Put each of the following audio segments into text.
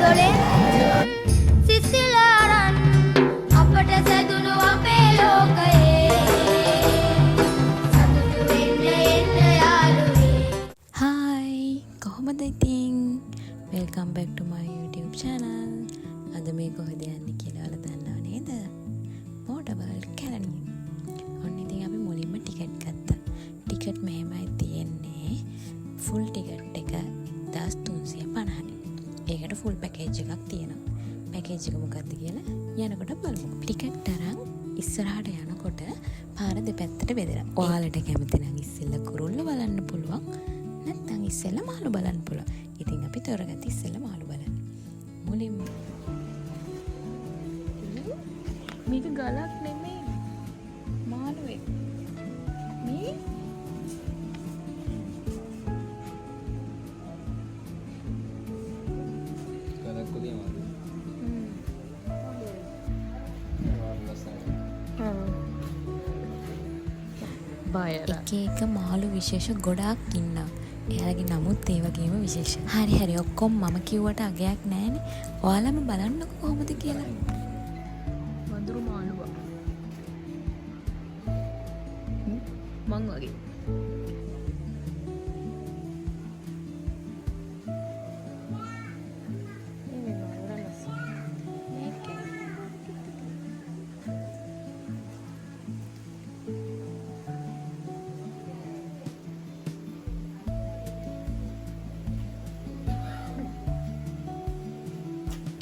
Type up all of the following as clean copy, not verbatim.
දොලෙන් සිසිලරන් අපට සැදුණු අපේ ලෝකයේ සතුටු වෙන්න එන්න යාළුවේ. Hi, කොහොමද ඉතින්? Welcome back to my YouTube channel. අද මේ කොහෙද යන්නේ කියලා ඔයාලා දන්නව නේද? Motorworld කැලණිය. ඔන්න ඉතින් අපි මුලින්ම ටිකට් ගත්තා. ටිකට් මෙහෙමයි තියෙන්නේ. ෆුල් ටිකට් එක 1350යි. ඒකට ෆුල් පැකේජ් එකක් තියෙනවා. පැකේජ් එක මොකක්ද කියලා යනකොට බලමු. ටිකට් අරන් ඉස්සරහට යනකොට පාර දෙපැත්තට බෙදලා. ඔයාලට කැමති නම් ඉස්සෙල්ලා කුරුල්ල බලන්න පුළුවන්. නැත්නම් ඉස්සෙල්ලා මාළු බලන්න පුළුවන්. ඉතින් අපි තොරගත්ත ඉස්සෙල්ලා මාළු බලන්න. මුලින්ම මේක ගලක් නෙමෙයි. මාළුවෙක්. මේ එක එක මාළු විශේෂ ගොඩාක් ඉන්නවා. එයාලගේ නමුත් ඒ වගේම විශේෂ. හරි ඔක්කොම මම කිව්වට අගයක් නැහැනේ. ඔයාලම බලන්නකො කොහොමද කියලා. වඳුරු මාළුවා. මං වගේ.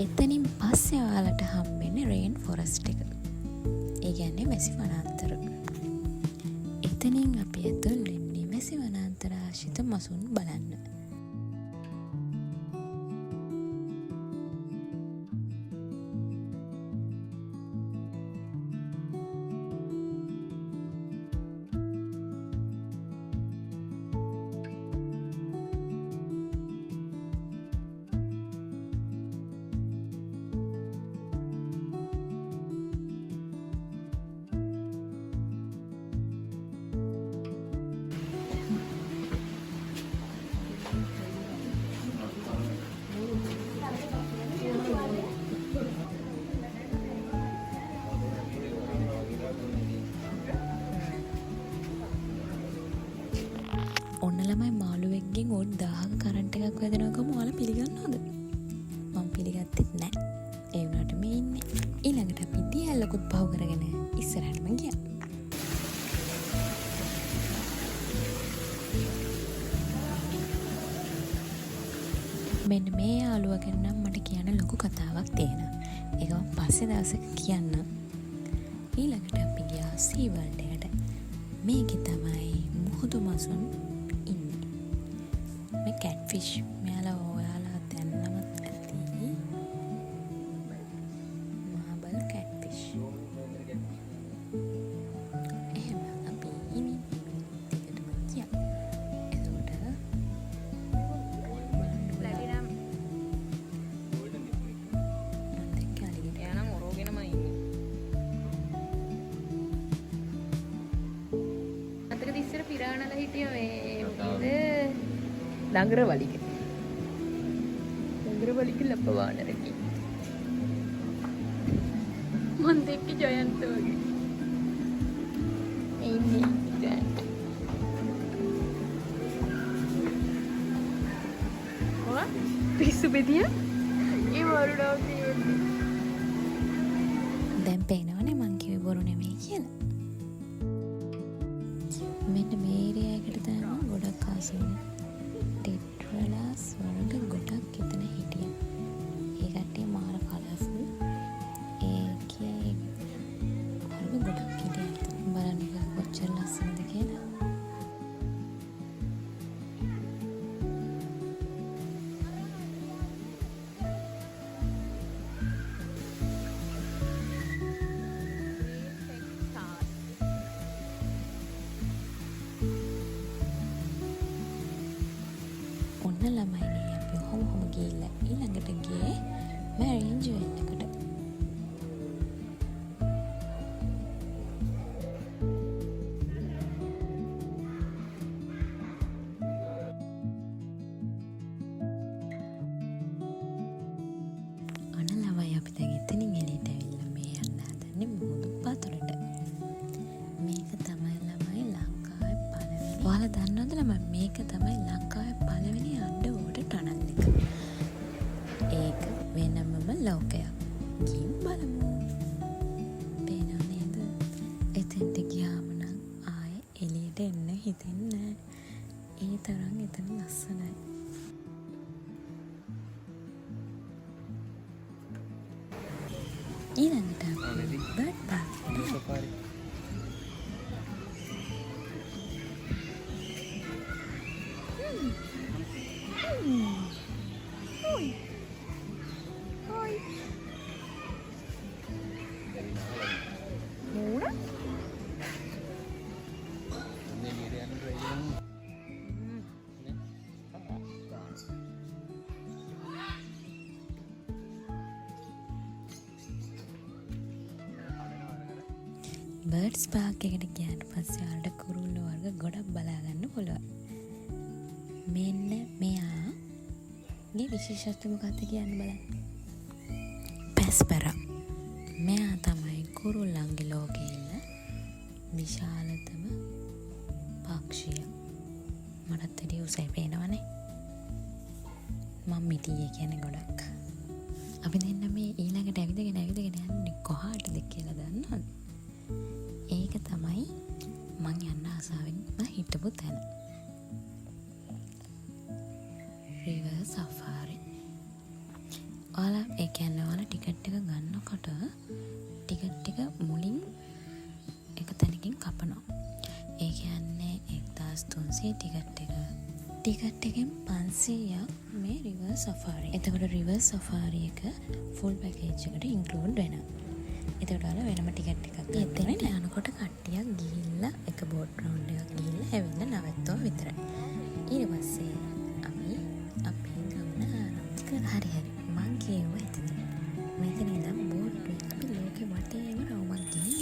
එතනින් පස්සේ ඔයාලට හම්බෙන්නේ රේන් ෆොරස්ට් එක. ඒ කියන්නේ වැසි වනාන්තර. එතනින් අපි ඇතුල් වෙන්නේ වැසි වනාන්තර ආශ්‍රිත මසුන් බලන්න. ඔන්න ළමයි මාළුවෙක්ගෙන් ඕන් 1000ක කරන්ට් එකක් වැදෙනකම ඔයාලා පිළිගන්නවද? මම පිළිගත්තෙත් නෑ. ඒ වුණාට මේ ඉන්නේ. ඊළඟට අපි දියැලකුත් පහු කරගෙන ඉස්සරහටම ගියා. මෙන්න මේ යාළුවා ගැන නම් මට කියන්න ලොකු කතාවක් තියෙනවා. ඒක මම පස්සේ දවසක කියන්න. ඊළඟට අපි ගියා සී වර්ල්ඩ් එකට. මේකේ තමයි මුහුදු මසුන් ඉන්නේ. මේ කැට්ෆිෂ් මෙයාලා ඔයාලා දැන්නමත් ඇති. මාබල් කැට්ෆිෂ්. එහෙම අපි ටිකටම ගියා. එතකොට පිරාණල හිටිය මේ දඟරවලික ලප්පවානරකි මන් දෙක්ක ජයන්ත වගේ ඉන්නේ පිස්සු බෙදිය ඒ වරුඩාව තියෙන්නේ. දැන් පේනවනේ මං කිව්වේ බොරු නෙමෙයි කියලා. මෙන්න මේ ඒරියා එකට දානවා ගොඩක් ආසන්න. ටෙට්‍රලාස් වර්ග ගොඩක් එතන හිටියා. ඒ කට්ටිය මාර කලර්ෆුල්. ඒකේ වර්ග ගොඩක් හිටියා. බලන්න කොච්චර ලස්සනද කියලා. ඔන්න ළමයිනේ අපි හොම ඊළඟට අපි bird Park Safari. Birds Park එකට ගියාට පස්සේ ඔයාලට කුරුල්ල වර්ග ගොඩක් බලා ගන්න පුළුවන්. මෙන්න මෙයාගේ විශේෂත්වය මොකක්ද කියන්න බලන්න. පැස්පරා. මෙයා තමයි කුරුල්ලන්ගේ ලෝකේ ඉන්න විශාලතම පක්ෂිය. මටත් වැඩි උසයි පේනවනේ. මම මිටියේ කියන්නේ ගොඩක්. අපි දෙන්න මේ ඊළඟට ඇවිදගෙන යන්නේ කොහාටද කියලා දන්නවද? ඒක තමයි මං යන්න ආසාවෙන් හිටපු තැන. River Safari. ඔයාලා ඒ කියන්නේ ඔයාලා ටිකට් එක ගන්නකොට ටිකට් එක මුලින් එක තැනකින් කපනවා. ඒ කියන්නේ 1300 ටිකට් එක. ටිකට් එකෙන් 500ක් මේ රිවර් සෆාරි. එතකොට රිවර් සෆාරි එක ෆුල් පැකේජ් එකට ඉන්ක්ලූඩ් වෙනවා. එතකොට ඔයාලා වෙනම ටිකට් එකක් ගන්න ඕනේ. යනකොට කට්ටියක් ගිහිල්ලා එක බෝට් රවුන්ඩ් එකක් ගිහිල්ලා ඇවිල්ලා නැවතුවා විතරයි. ඊට පස්සේ අපි අපේ ගමන ආරම්භ කරා. හරි මං කියුවා එතන. මෙතන ඉඳන් බෝට් එකක් අපි ලෝකෙ වටේම රවුමක් ගිහින්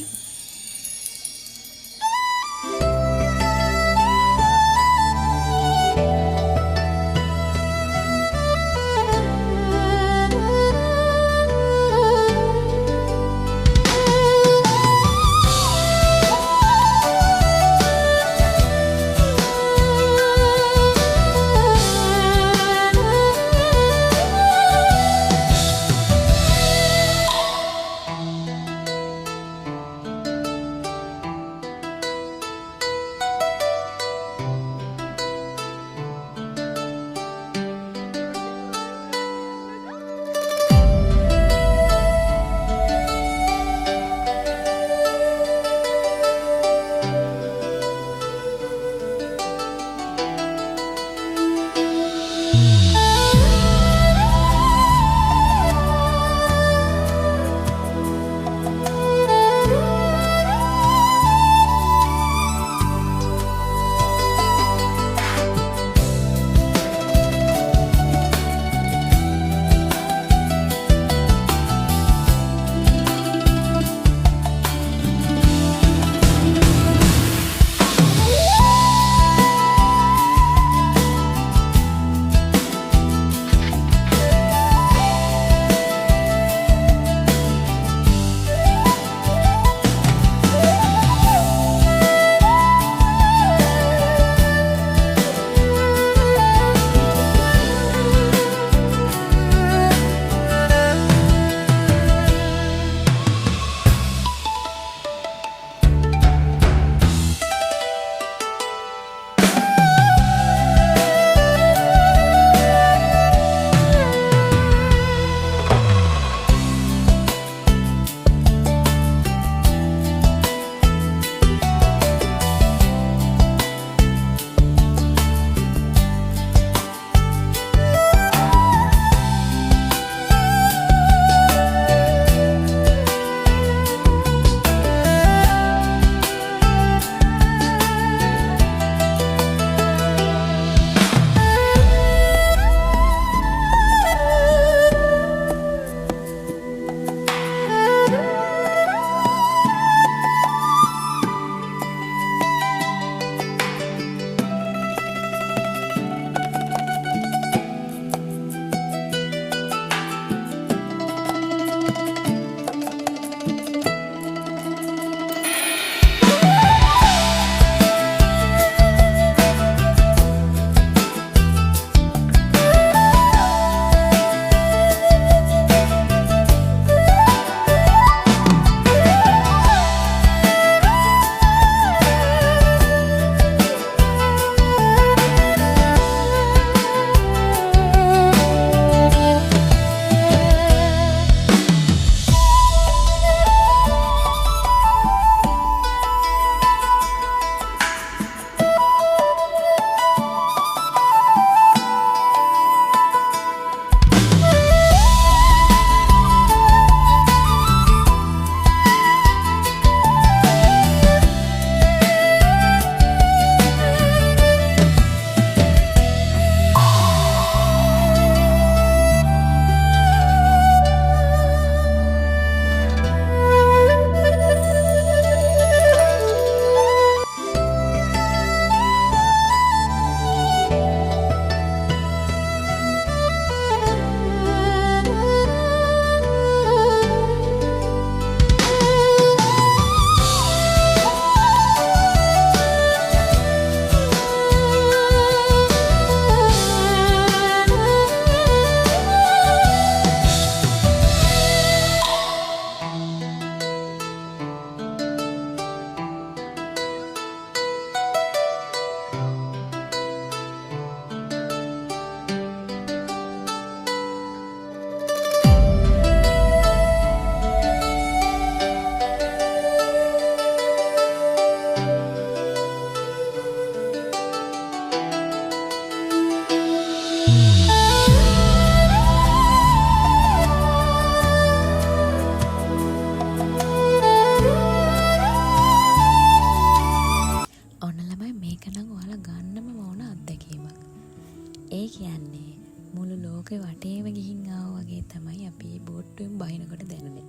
වටේම ගිහින් ආවා වගේ තමයි අපි බෝට්ටුවෙන් බහිනකොට දැනුනේ.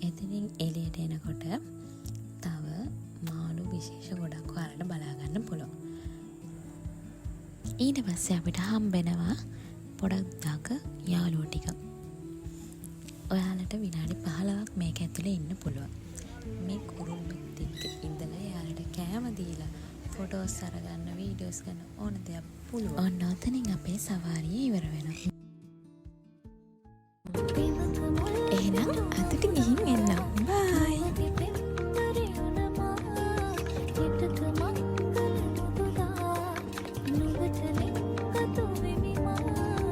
එතනින් එළියට එනකොට තව මාළු විශේෂ ගොඩක් ඔයාලට බලා ගන්න පුළුවන්. ඊට පස්සේ අපිට හම්බෙනවා පොඩක් දක යාළුවෝ ටික. ඔයාලට විනාඩි 15ක් මේක ඇතුලේ ඉන්න පුළුවන්. මේ කුරුල්ලෙත් එක්ක ඉඳලා යාළුවට කෑම දීලා ෆොටෝස් අරගන්න, වීඩියෝස් ගන්න ඕන දෙයක් පුළුවන්. ඔන්න ඔතනින් අපේ සවාරිය ඉවර වෙනවා.